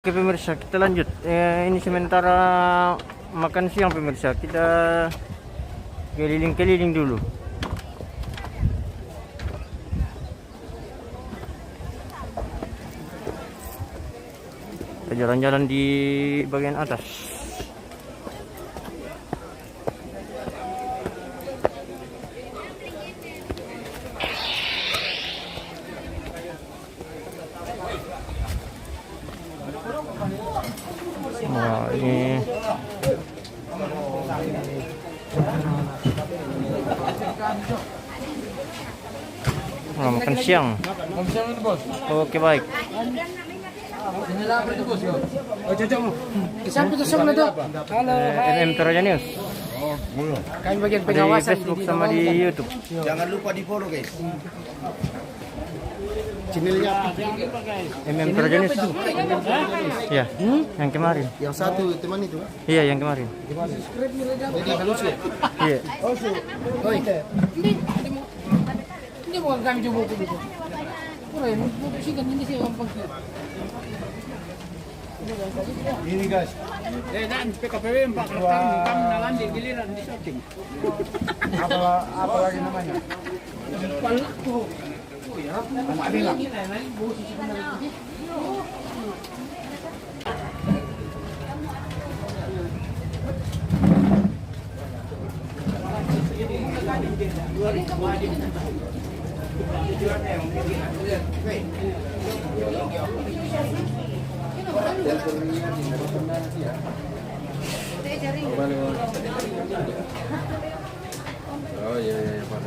Oke pemirsa, kita lanjut. Ini sementara makan siang pemirsa. Kita keliling-keliling dulu. Kita jalan-jalan di bagian atas. Wah, ini makan siang. Oke, baik. MM Toraja News. Kami bagian Di pengawasan Facebook sama di YouTube. Jangan lupa di follow guys. Channelnya MM Toraja News. Ya, yang kemarin. yang satu teman itu. Iya, yang kemarin. Jadi halus ya. Iya. Hindi mo kami jumbo ko dito. Pura yun, musikan hindi siya ang pagkita. Ini guys. Dan PKPW Pak kami nalan di giliran di shooting. Apa lagi namanya? Palako. Adila. Oh iya iya Pak.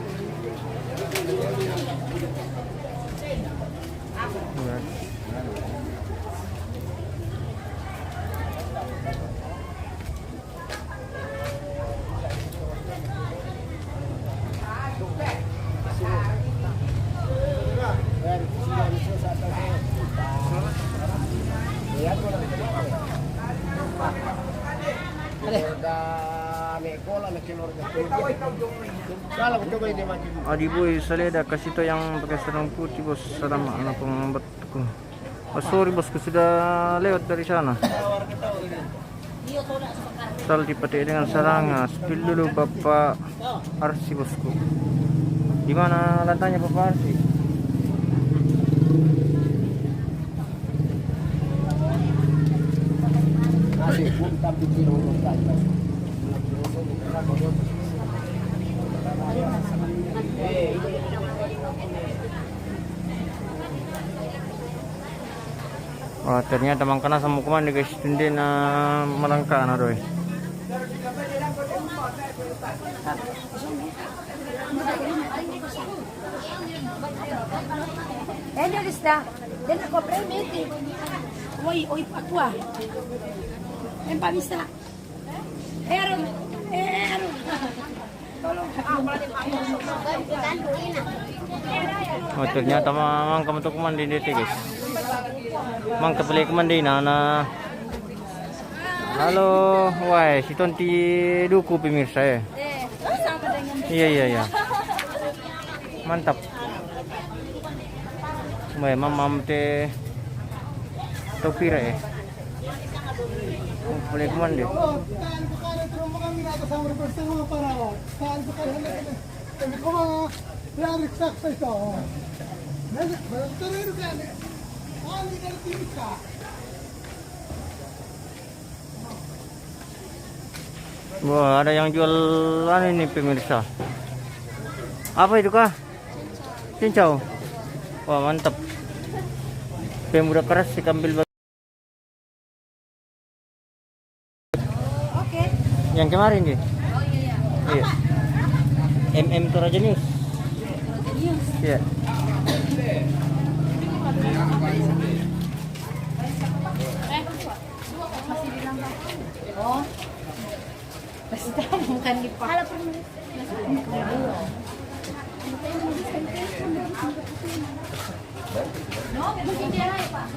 Adi boy saleda kasih to yang pakai sarung putih bos, sama anak pembantu. Oh, sorry bosku, sudah lewat dari sana. Sal dipakai dengan saranga. Spill dulu Bapak Arsi bosku. Di mana lantainya Bapak Arsi? Wah, ternyata mangkana sama kuman guys, hindi na malangka na doy. Ano lista? Dan ako premete. Oy, patwa. En pamisa. Aaron. Oh, ternyata mang kamu tuh kuman di dete guys. Mang kepelai kuman di na. Halo, wah, si Tonti Duku pemirsa ya. Iya. Mantap. Wah, mamam teh topira ya. Kepelai kuman deh. Wah, ada yang jual ini pemirsa. Apa itu kah? Cincau. Wah, mantap. Pemuda keras si kambil. Okay. Yang kemarin deh. Oh iya. Iya. MM Toraja News. Iya. Oh. Basta bukan di Pak. Halo, no, mungkin dia naik, Pak.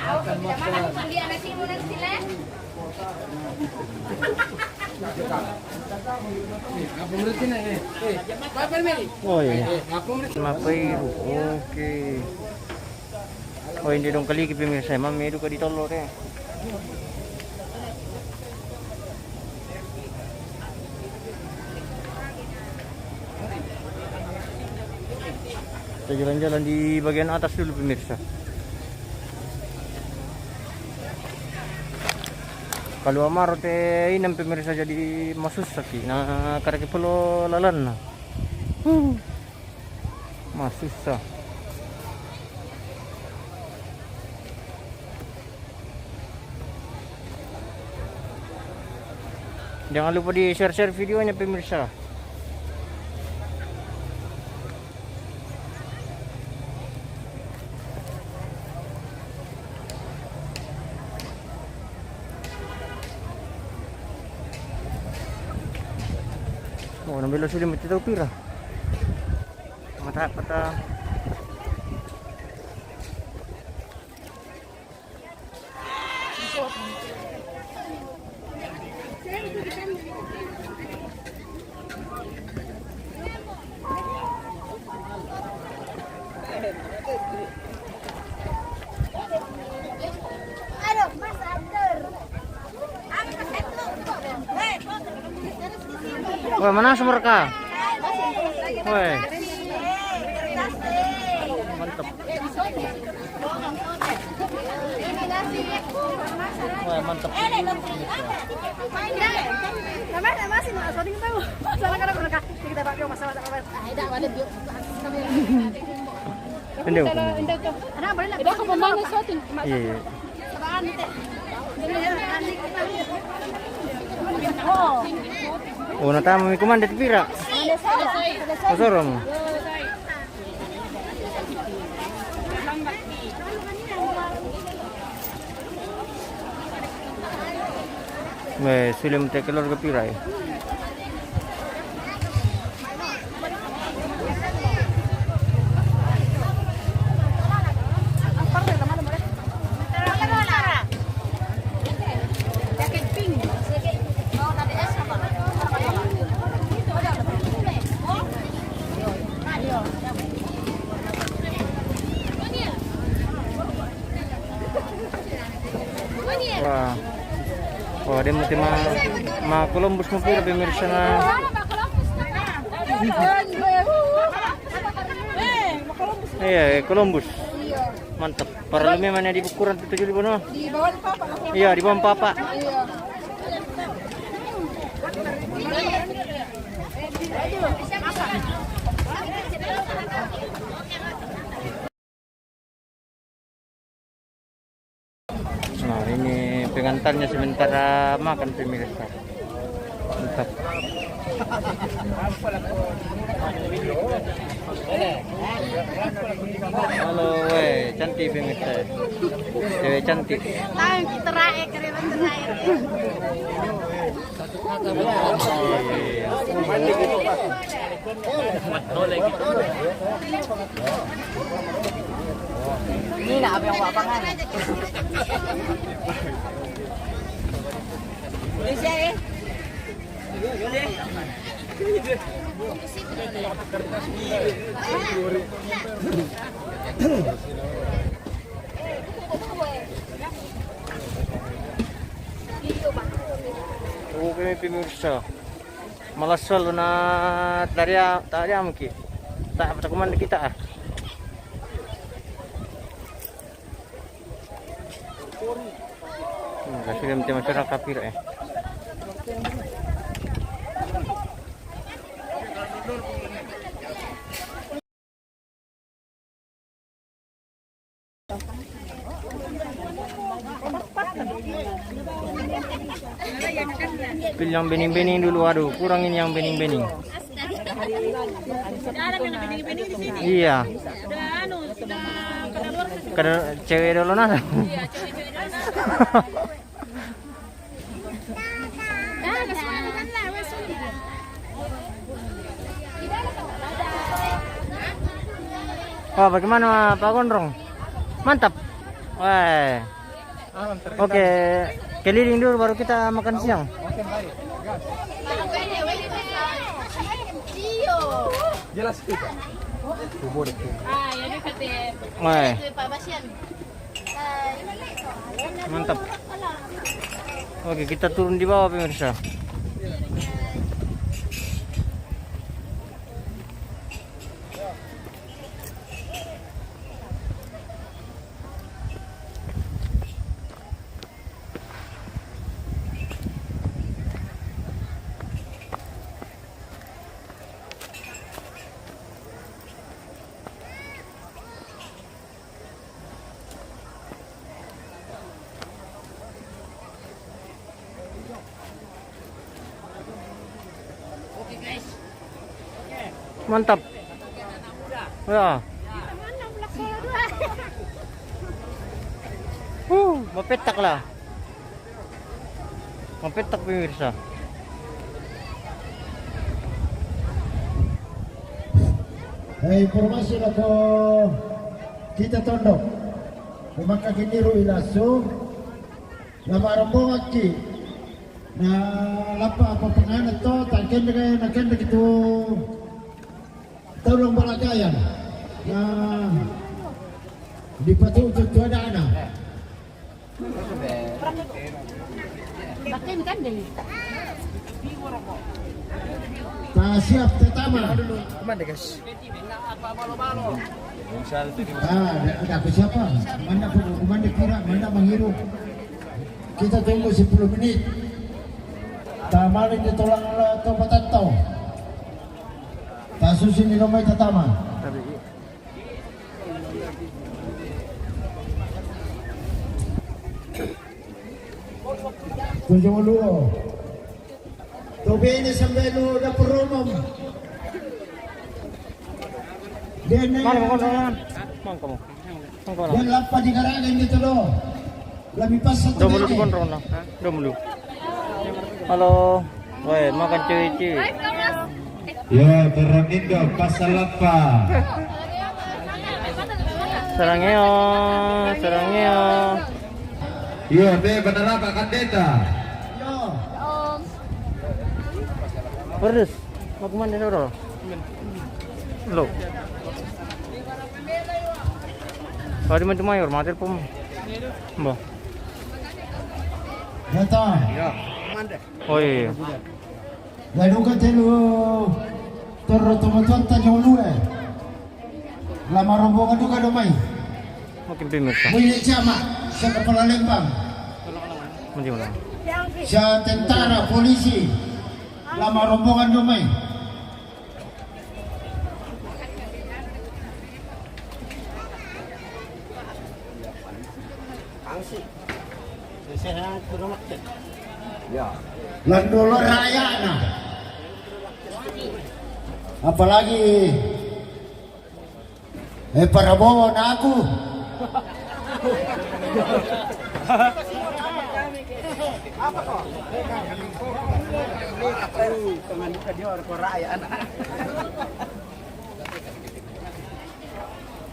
Akan makan. Mandi anak sini sila. Apa menit ini? Berapa menit? Oh iya. Apa menit? 5 euro. Oke. Oh hindi dong kaliki pemirsa. Mamedo ka dito lore. Kita jalan-jalan di bagian atas dulu pemirsa. Kalau amaro te inam pemirsa jadi masusaki na karaki pulo lalan na. Masusah. Jangan lupa di share-share videonya pemirsa. Oh, nambilo sudah mati tahu pira. Mata. Aduh, Mas Ander. Wah, mana sumber ka? Woi, mantap. Wah, mantap. Hindi ko. Tidak ko pemana suatin. Iya. Oh, natama may kumanda ti pira. Masoro mo. May sulim te kelor ke pira eh. Wah. Oh, dia mesti ma Columbus mo pira pemirsa na. Iya, Columbus. Mantap. Para lumia mana di ukuran 7.000 no? Di bawah papa. Iya, di bawah papa. Nah, ini pengantarnya sementara makan pemirsa. Mantap. Halo, weh, cantik pemirsa. Cewek cantik. Terakhir, keren terakhir. Ini nak apa yang apa kan? Bisa eh. Oke pemirsa, malasal na tadi amki, tak apa kumanda kita ah. Kasih dia macam masyarakat kapir eh. Pilih yang bening-bening dulu, aduh kurangin yang bening-bening. Iya. Kada cewek dulu nah. Wah, bagaimana Pak Gondrong? Mantap. Wah. Oke. keliling dulu baru kita makan siang. Jelas kita. Wah, mantap. Oke, kita turun di bawah pemirsa. Mantap. Ya. Mapetak lah. Mapetak pemirsa. Informasi ako kita tondok. Maka kini ilaso na marambong aki na lapa apa pangalan to tangken begitu tolong balagayan na di patutup tu ada anak. Bakin kan deh. Tak siap pertama. Kemana guys? Ada apa siapa? Mana kira, mana menghirup. Kita tunggu 10 menit. Tamalin ditolong topatan tau. Kasus ini nomor pertama. Tunjuk dulu. Tobe ini sampai lu dapur umum. Dan dan lapa di karangan gitu loh. Lebih pas satu menit. Halo. Woi, makan cuy-cuy. Ya, Teramindo pasal lapa. Serangnya. Ya, be benar apa kandeta? Pedes. Mau kemana dulu? Lo. Kalau di Mantu Mayor, mater pun. Mbak. Data. Oh iya. Lalu kan telu teman-teman jauh lu lama rombongan juga domai. Makin pemirsa. Milik Camat, saya kepala Lembang, Mana? saya tentara polisi, lama rombongan domai. Landolo raya nah. Apalagi Prabowo na aku.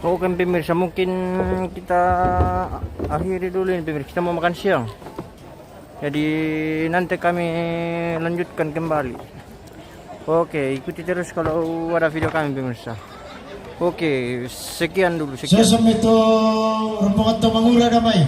Oke pemirsa, mungkin kita akhiri dulu ini pemirsa, kita mau makan siang. Jadi nanti kami lanjutkan kembali. Oke, ikuti terus kalau ada video kami pemirsa. Oke, sekian dulu. Saya itu rombongan Tomangura damai.